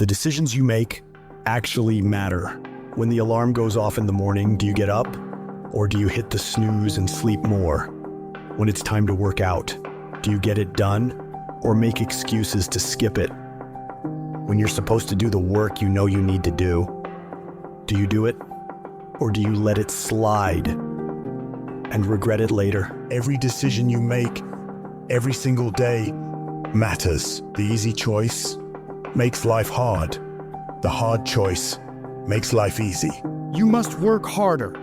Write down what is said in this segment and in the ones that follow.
The decisions you make actually matter. When the alarm goes off in the morning, do you get up? Or do you hit the snooze and sleep more? When it's time to work out, do you get it done? Or make excuses to skip it? When you're supposed to do the work you know you need to do you do it? Or do you let it slide and regret it later? Every decision you make, every single day, matters. The easy choice makes life hard. The hard choice makes life easy. You must work harder.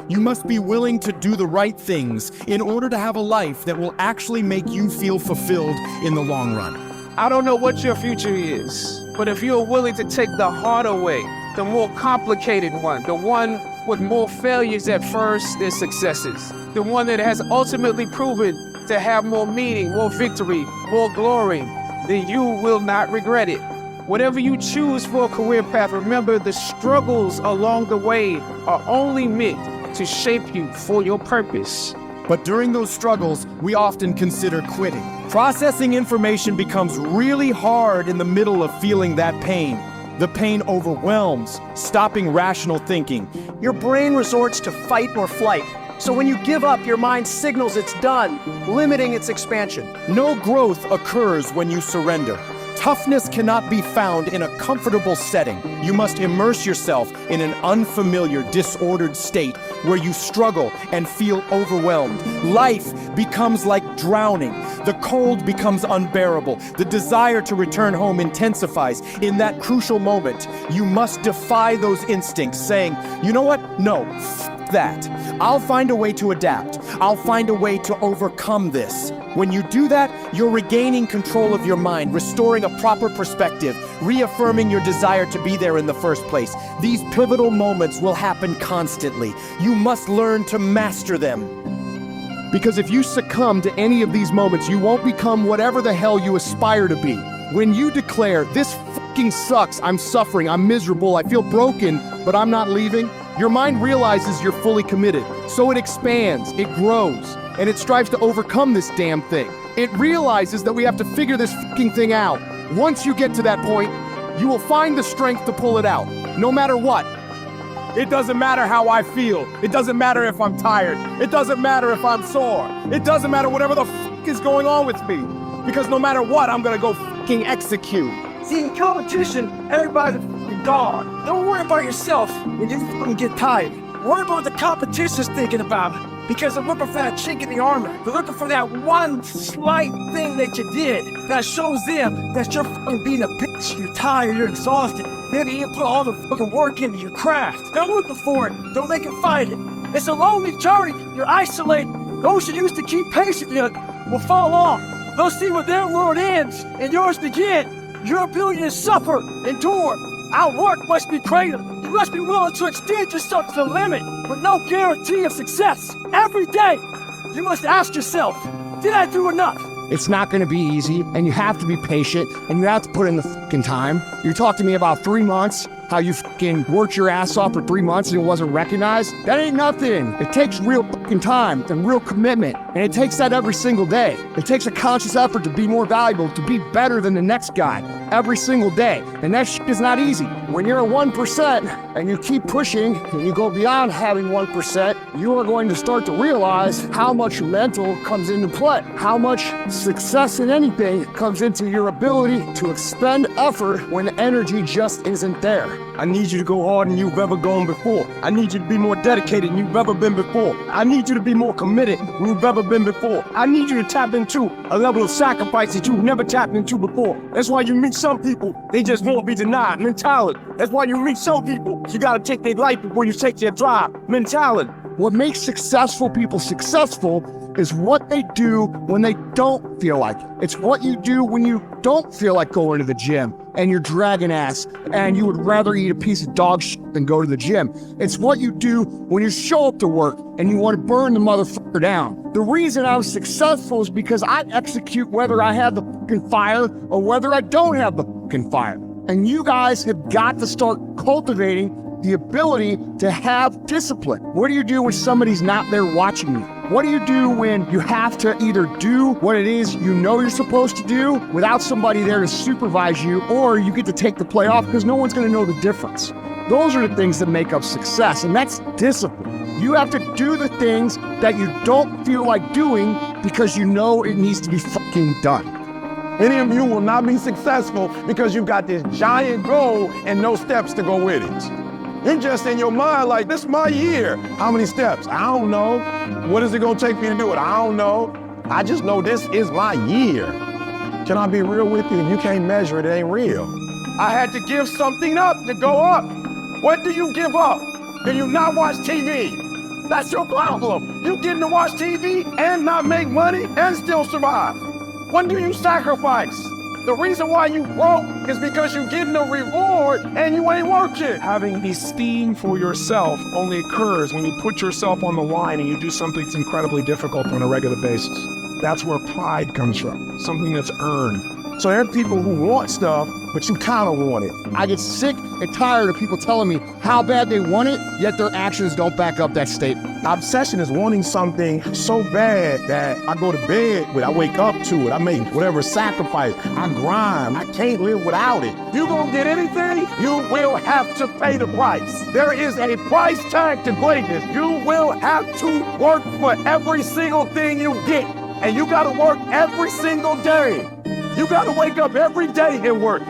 You must be willing to do the right things in order to have a life that will actually make you feel fulfilled in the long run. I don't know what your future is, but if you're willing to take the harder way, the more complicated one, the one with more failures at first than successes, the one that has ultimately proven to have more meaning, more victory, more glory, then you will not regret it. Whatever you choose for a career path, remember the struggles along the way are only meant to shape you for your purpose. But during those struggles, we often consider quitting. Processing information becomes really hard in the middle of feeling that pain. The pain overwhelms, stopping rational thinking. Your brain resorts to fight or flight. So when you give up, your mind signals it's done, limiting its expansion. No growth occurs when you surrender. Toughness cannot be found in a comfortable setting. You must immerse yourself in an unfamiliar, disordered state where you struggle and feel overwhelmed. Life becomes like drowning. The cold becomes unbearable. The desire to return home intensifies. In that crucial moment, you must defy those instincts, saying, you know what? No, that. I'll find a way to adapt. I'll find a way to overcome this. When you do that, you're regaining control of your mind, restoring a proper perspective, reaffirming your desire to be there in the first place. These pivotal moments will happen constantly. You must learn to master them. Because if you succumb to any of these moments, you won't become whatever the hell you aspire to be. When you declare, this fucking sucks, I'm suffering, I'm miserable, I feel broken, but I'm not leaving, your mind realizes you're fully committed. So it expands, it grows, and it strives to overcome this damn thing. It realizes that we have to figure this fucking thing out. Once you get to that point, you will find the strength to pull it out, no matter what. It doesn't matter how I feel. It doesn't matter if I'm tired. It doesn't matter if I'm sore. It doesn't matter whatever the fuck is going on with me. Because no matter what, I'm gonna go fucking execute. See, in competition, everybody's a fucking dog. Don't worry about yourself when you fucking get tired. Worry about what the competition's thinking about it. Because they're looking for that chink in the armor. They're looking for that one slight thing that you did that shows them that you're fucking being a bitch. You're tired, you're exhausted. Maybe you put all the fucking work into your craft. They're looking for it. Don't make it fight it. It's a lonely journey. You're isolated. Those who used to keep pace with you will fall off. They'll see where their world ends and yours begin. Your ability to suffer, endure, outwork must be greater. You must be willing to extend yourself to the limit with no guarantee of success. Every day, you must ask yourself, did I do enough? It's not gonna be easy, and you have to be patient, and you have to put in the fucking time. You talked to me about 3 months, how you fucking worked your ass off for 3 months and it wasn't recognized. That ain't nothing. It takes real fucking time and real commitment, and it takes that every single day. It takes a conscious effort to be more valuable, to be better than the next guy every single day, and that shit is not easy. When you're at 1% and you keep pushing and you go beyond having 1%, you are going to start to realize how much mental comes into play, how much success in anything comes into your ability to expend effort when energy just isn't there. I need you to go harder than you've ever gone before. I need you to be more dedicated than you've ever been before. I need you to be more committed than you've ever been before. I need you to tap into a level of sacrifice that you've never tapped into before. That's why you meet some people, they just won't be denied mentality. That's why you meet some people, you gotta take their life before you take their drive mentality. What makes successful people successful is what they do when they don't feel like it. It's what you do when you don't feel like going to the gym and you're dragging ass and you would rather eat a piece of dog shit than go to the gym. It's what you do when you show up to work and you want to burn the motherfucker down. The reason I'm successful is because I execute whether I have the fucking fire or whether I don't have the fucking fire. And you guys have got to start cultivating the ability to have discipline. What do you do when somebody's not there watching you? What do you do when you have to either do what it is you know you're supposed to do without somebody there to supervise you, or you get to take the play off because no one's going to know the difference? Those are the things that make up success, and that's discipline. You have to do the things that you don't feel like doing because you know it needs to be fucking done. Many of you will not be successful because you've got this giant goal and no steps to go with it. You're just in your mind like, this is my year. How many steps? I don't know. What is it gonna take me to do it? I don't know. I just know this is my year. Can I be real with you? If you can't measure it, it ain't real. I had to give something up to go up. What do you give up? Do you not watch TV? That's your problem. You getting to watch TV and not make money and still survive. What do you sacrifice? The reason why you broke is because you're getting a reward and you ain't working. Having esteem for yourself only occurs when you put yourself on the line and you do something that's incredibly difficult on a regular basis. That's where pride comes from, something that's earned. So there are people who want stuff, but you kind of want it. I get sick and tired of people telling me how bad they want it, yet their actions don't back up that statement. Obsession is wanting something so bad that I go to bed with, I wake up to it, I make whatever sacrifice, I grind, I can't live without it. You gonna get anything, you will have to pay the price. There is a price tag to greatness. You will have to work for every single thing you get. And you gotta work every single day. You gotta wake up every day and work.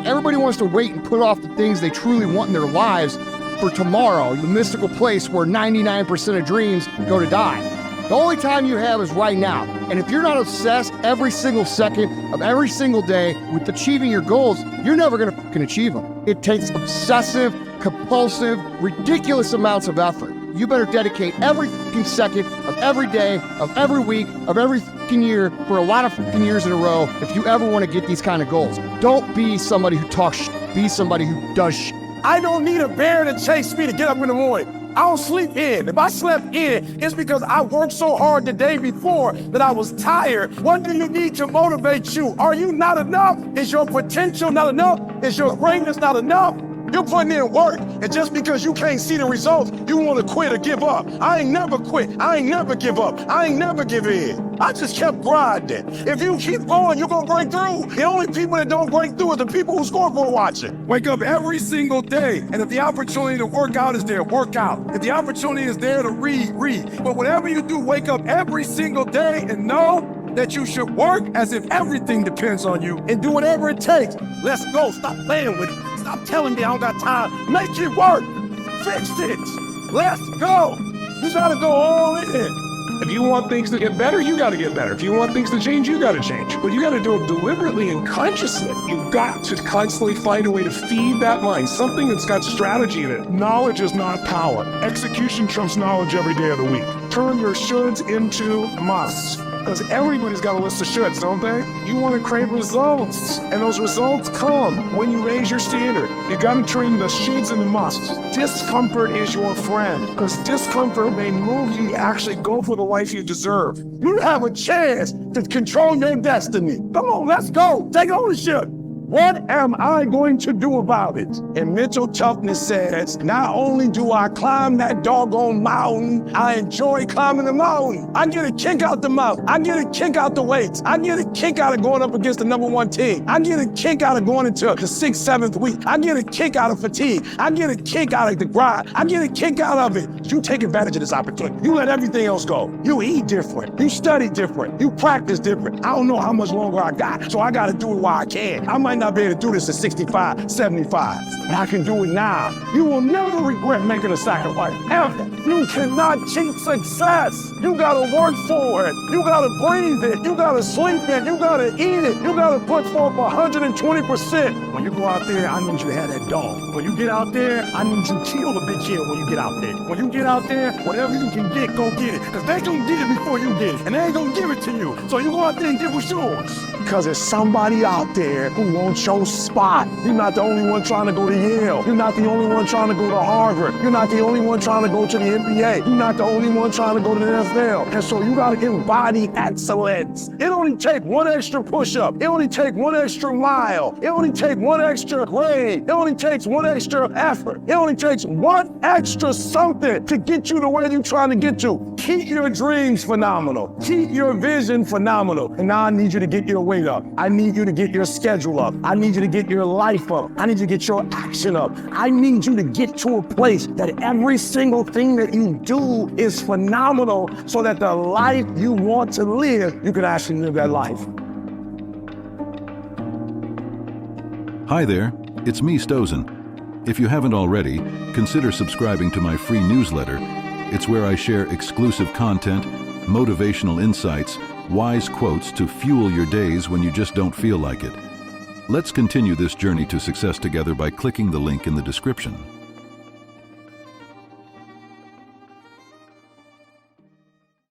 Everybody wants to wait and put off the things they truly want in their lives for tomorrow, the mystical place where 99% of dreams go to die. The only time you have is right now. And if you're not obsessed every single second of every single day with achieving your goals, you're never gonna fucking achieve them. It takes obsessive, compulsive, ridiculous amounts of effort. You better dedicate every fucking second of every day, of every week, of every fucking year for a lot of fucking years in a row if you ever want to get these kind of goals. Don't be somebody who talks shit. Be somebody who does shit. I don't need a bear to chase me to get up in the morning. I don't sleep in. If I slept in, it's because I worked so hard the day before that I was tired. What do you need to motivate you? Are you not enough? Is your potential not enough? Is your greatness not enough? You're putting in work, and just because you can't see the results, you want to quit or give up. I ain't never quit. I ain't never give up. I ain't never give in. I just kept grinding. If you keep going, you're going to break through. The only people that don't break through are the people who scoreboard watching. Wake up every single day, and if the opportunity to work out is there, work out. If the opportunity is there to read, read. But whatever you do, wake up every single day and know that you should work as if everything depends on you and do whatever it takes. Let's go. Stop playing with it. Stop telling me I don't got time. Make it work. Fix it. Let's go. You gotta go all in. If you want things to get better, you gotta get better. If you want things to change, you gotta change. But you gotta do it deliberately and consciously. You've got to constantly find a way to feed that mind, something that's got strategy in it. Knowledge is not power. Execution trumps knowledge every day of the week. Turn your shoulds into musts. Because everybody's got a list of shoulds, don't they? You want to crave results. And those results come when you raise your standard. You got to turn the shoulds into musts. Discomfort is your friend. Because discomfort may move you to actually go for the life you deserve. You have a chance to control your destiny. Come on, let's go. Take ownership. What am I going to do about it? And mental toughness says, not only do I climb that doggone mountain, I enjoy climbing the mountain. I get a kick out the mountain. I get a kick out the weights. I get a kick out of going up against the number one team. I get a kick out of going into the 6th, 7th week. I get a kick out of fatigue. I get a kick out of the grind. I get a kick out of it. You take advantage of this opportunity. You let everything else go. You eat different. You study different. You practice different. I don't know how much longer I got, so I got to do it while I can. I might not be able to do this at 65, 75, but I can do it now. You will never regret making a sacrifice, ever. You cannot cheat success. You gotta work for it. You gotta breathe it. You gotta sleep it. You gotta eat it. You gotta put forth 120%. When you go out there, I need you to have that dog. When you get out there, I need you to kill the big kill when you get out there. When you get out there, whatever you can get, go get it. Because they gonna get it before you get it. And they ain't gonna give it to you. So you go out there and get what's yours. Because there's somebody out there who wants on your spot. You're not the only one trying to go to Yale. You're not the only one trying to go to Harvard. You're not the only one trying to go to the NBA. You're not the only one trying to go to the NFL. And so you gotta embody excellence. It only takes one extra push-up. It only takes one extra mile. It only takes one extra grade. It only takes one extra effort. It only takes one extra something to get you to where you're trying to get to. Keep your dreams phenomenal. Keep your vision phenomenal. And now I need you to get your weight up. I need you to get your schedule up. I need you to get your life up. I need you to get your action up. I need you to get to a place that every single thing that you do is phenomenal so that the life you want to live, you can actually live that life. Hi there, it's me, Stozen. If you haven't already, consider subscribing to my free newsletter. It's where I share exclusive content, motivational insights, wise quotes to fuel your days when you just don't feel like it. Let's continue this journey to success together by clicking the link in the description.